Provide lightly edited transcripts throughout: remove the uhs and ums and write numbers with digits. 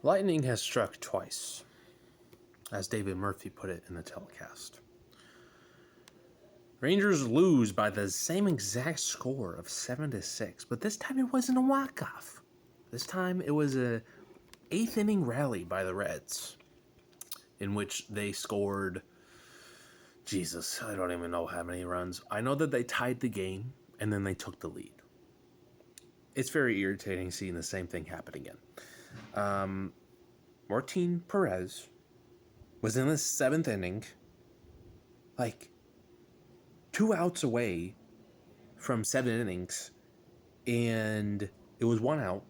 Lightning has struck twice, as David Murphy put it in the telecast. Rangers lose by the same exact score of 7-6, but this time it wasn't a walk-off. This time it was a 8th inning rally by the Reds, in which they scored, Jesus, I don't even know how many runs. I know that they tied the game, and then they took the lead. It's very irritating seeing the same thing happen again. Martin Perez was in the 7th inning, like 2 outs away from 7 innings, and it was 1 out.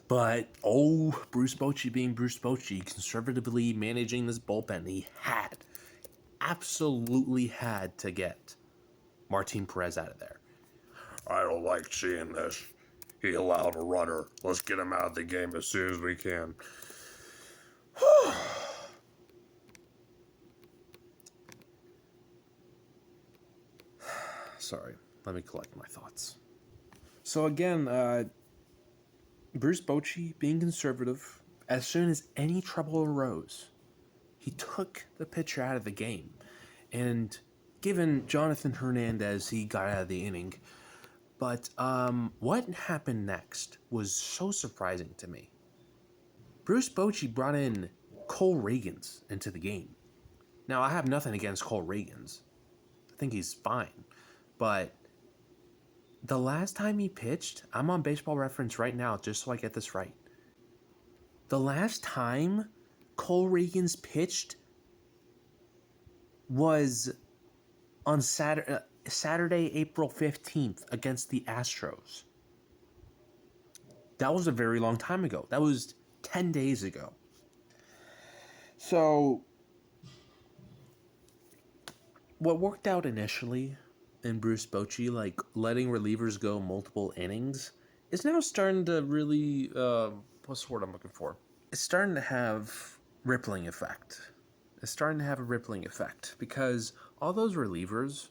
But, Bruce Bochy being Bruce Bochy, conservatively managing this bullpen, he absolutely had to get Martin Perez out of there. I don't like seeing this. He allowed a runner. Let's get him out of the game as soon as we can. Sorry, let me collect my thoughts. So again, Bruce Bochy being conservative, as soon as any trouble arose, he took the pitcher out of the game. And given Jonathan Hernandez, he got out of the inning. But what happened next was so surprising to me. Bruce Bochy brought in Cole Reagans into the game. Now, I have nothing against Cole Reagans. I think he's fine. But the last time he pitched, I'm on Baseball Reference right now just so I get this right. The last time Cole Reagans pitched was on Saturday, April 15th against the Astros. That was a very long time ago. That was 10 days ago. So, what worked out initially in Bruce Bochy, like letting relievers go multiple innings, is now starting to really, what's the word I'm looking for? It's starting to have rippling effect. It's starting to have a rippling effect because all those relievers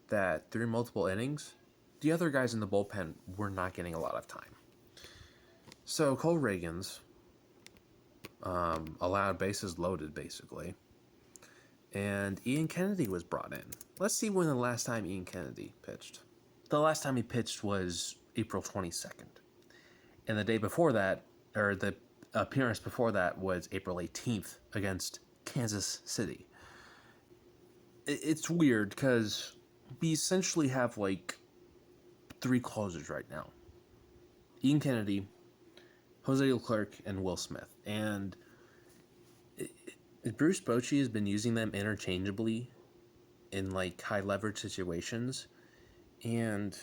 that threw multiple innings, the other guys in the bullpen were not getting a lot of time. So Cole Reagans allowed bases loaded, basically. And Ian Kennedy was brought in. Let's see when the last time Ian Kennedy pitched. The last time he pitched was April 22nd. And the day before that, or the appearance before that, was April 18th against Kansas City. It's weird because we essentially have like 3 closers right now. Ian Kennedy, Jose Leclerc, and Will Smith. And Bruce Bochy has been using them interchangeably in like high leverage situations, and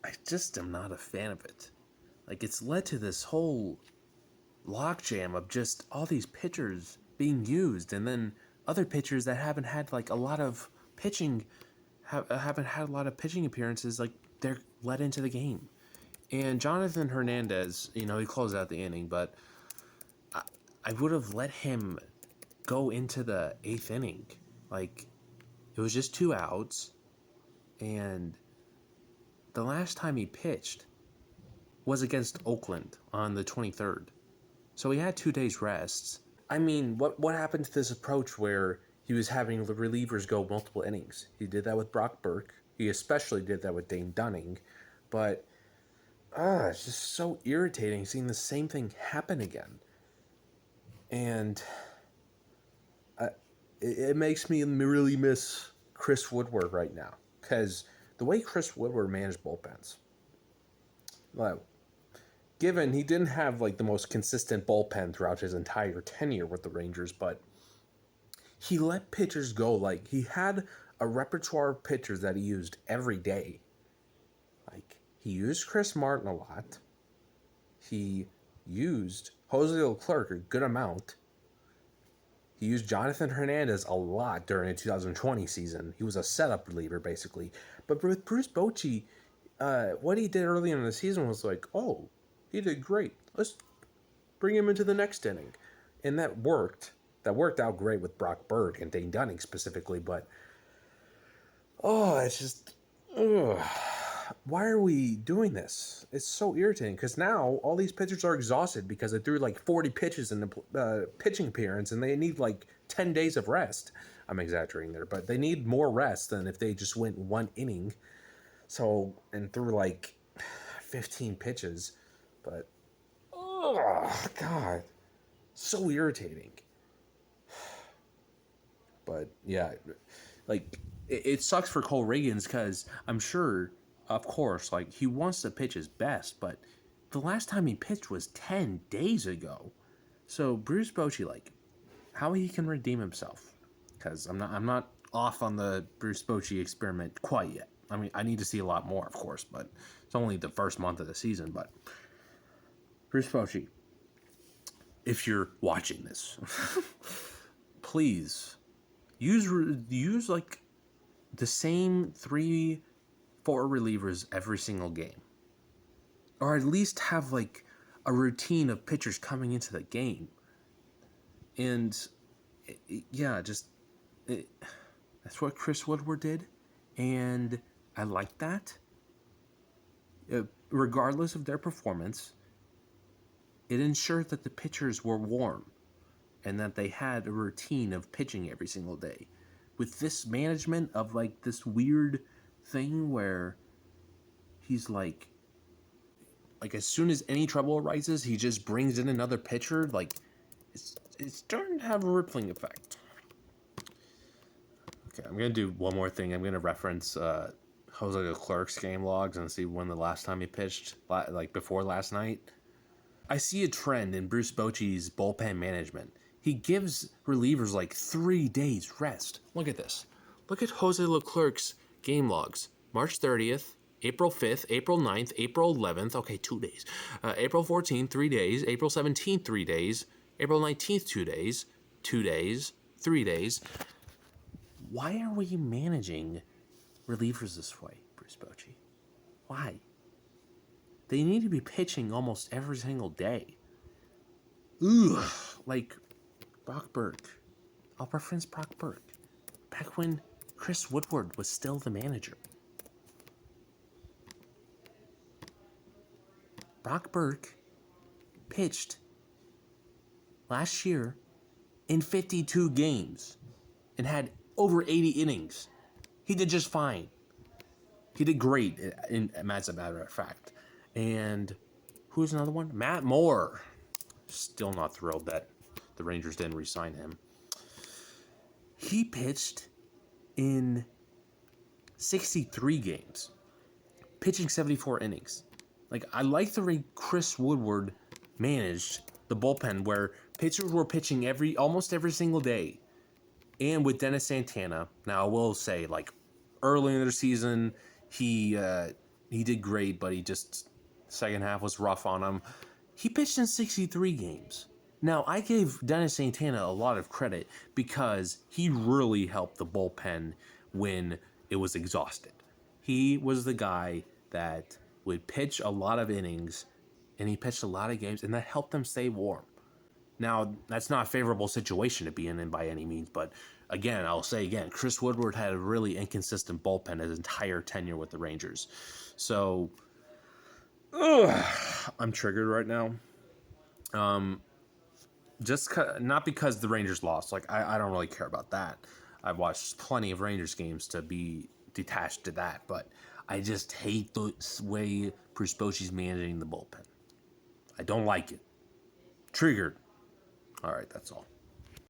I just am not a fan of it. Like, it's led to this whole logjam of just all these pitchers being used, and then other pitchers that haven't had like a lot of pitching, haven't had a lot of pitching appearances, like they're let into the game. And Jonathan Hernandez, he closed out the inning, but I would have let him go into the 8th inning. Like, it was just 2 outs, and the last time he pitched was against Oakland on the 23rd. So he had 2 days rests. I mean, what happened to this approach where he was having the relievers go multiple innings? He did that with Brock Burke. He especially did that with Dane Dunning. But, it's just so irritating seeing the same thing happen again. And it makes me really miss Chris Woodward right now. Because the way Chris Woodward managed bullpens, well, given he didn't have like the most consistent bullpen throughout his entire tenure with the Rangers, but he let pitchers go. Like, he had a repertoire of pitchers that he used every day. Like, he used Chris Martin a lot. He used Jose Leclerc a good amount. He used Jonathan Hernandez a lot during the 2020 season. He was a setup reliever, basically. But with Bruce Bochy, what he did early in the season was like, he did great. Let's bring him into the next inning. And that worked. That worked out great with Brock Burke and Dane Dunning specifically. But, it's just, why are we doing this? It's so irritating because now all these pitchers are exhausted because they threw like 40 pitches in the pitching appearance and they need like 10 days of rest. I'm exaggerating there, but they need more rest than if they just went one inning. So, and threw like 15 pitches. But, oh, God, so irritating. But yeah, like it sucks for Cole Reagans because I'm sure, of course, like he wants to pitch his best, but the last time he pitched was 10 days ago. So Bruce Bochy, like, how he can redeem himself? Because I'm not off on the Bruce Bochy experiment quite yet. I mean, I need to see a lot more, of course, but it's only the first month of the season. But Bruce Bochy, if you're watching this, please use like the same 3-4 relievers every single game, or at least have like a routine of pitchers coming into the game. And yeah, just that's what Chris Woodward did, and I like that. Regardless of their performance, it ensured that the pitchers were warm and that they had a routine of pitching every single day. With this management of like this weird thing where he's like as soon as any trouble arises, he just brings in another pitcher. Like it's starting to have a rippling effect. Okay, I'm gonna do one more thing. I'm gonna reference Jose Leclerc's game logs and see when the last time he pitched, like before last night. I see a trend in Bruce Bochy's bullpen management. He gives relievers like 3 days rest. Look at this. Look at Jose Leclerc's game logs. March 30th, April 5th, April 9th, April 11th. Okay, 2 days. April 14th, 3 days. April 17th, 3 days. April 19th, 2 days. 2 days. 3 days. Why are we managing relievers this way, Bruce Bochy? Why? They need to be pitching almost every single day. Ugh. Like Brock Burke. I'll reference Brock Burke. Back when Chris Woodward was still the manager. Brock Burke pitched last year in 52 games and had over 80 innings. He did just fine. He did great, as a matter of fact. And who's another one? Matt Moore. Still not thrilled that the Rangers didn't re-sign him. He pitched in 63 games, pitching 74 innings. Like, I like the way Chris Woodward managed the bullpen, where pitchers were pitching almost every single day. And with Dennis Santana, now I will say, like, early in the season, he did great, but second half was rough on him. He pitched in 63 games. Now, I gave Dennis Santana a lot of credit because he really helped the bullpen when it was exhausted. He was the guy that would pitch a lot of innings, and he pitched a lot of games, and that helped them stay warm. Now, that's not a favorable situation to be in by any means, but again, I'll say again, Chris Woodward had a really inconsistent bullpen his entire tenure with the Rangers. So, I'm triggered right now. Not because the Rangers lost. Like, I don't really care about that. I've watched plenty of Rangers games to be detached to that, but I just hate the way Bruce Bochy's managing the bullpen. I don't like it. Triggered. All right, that's all.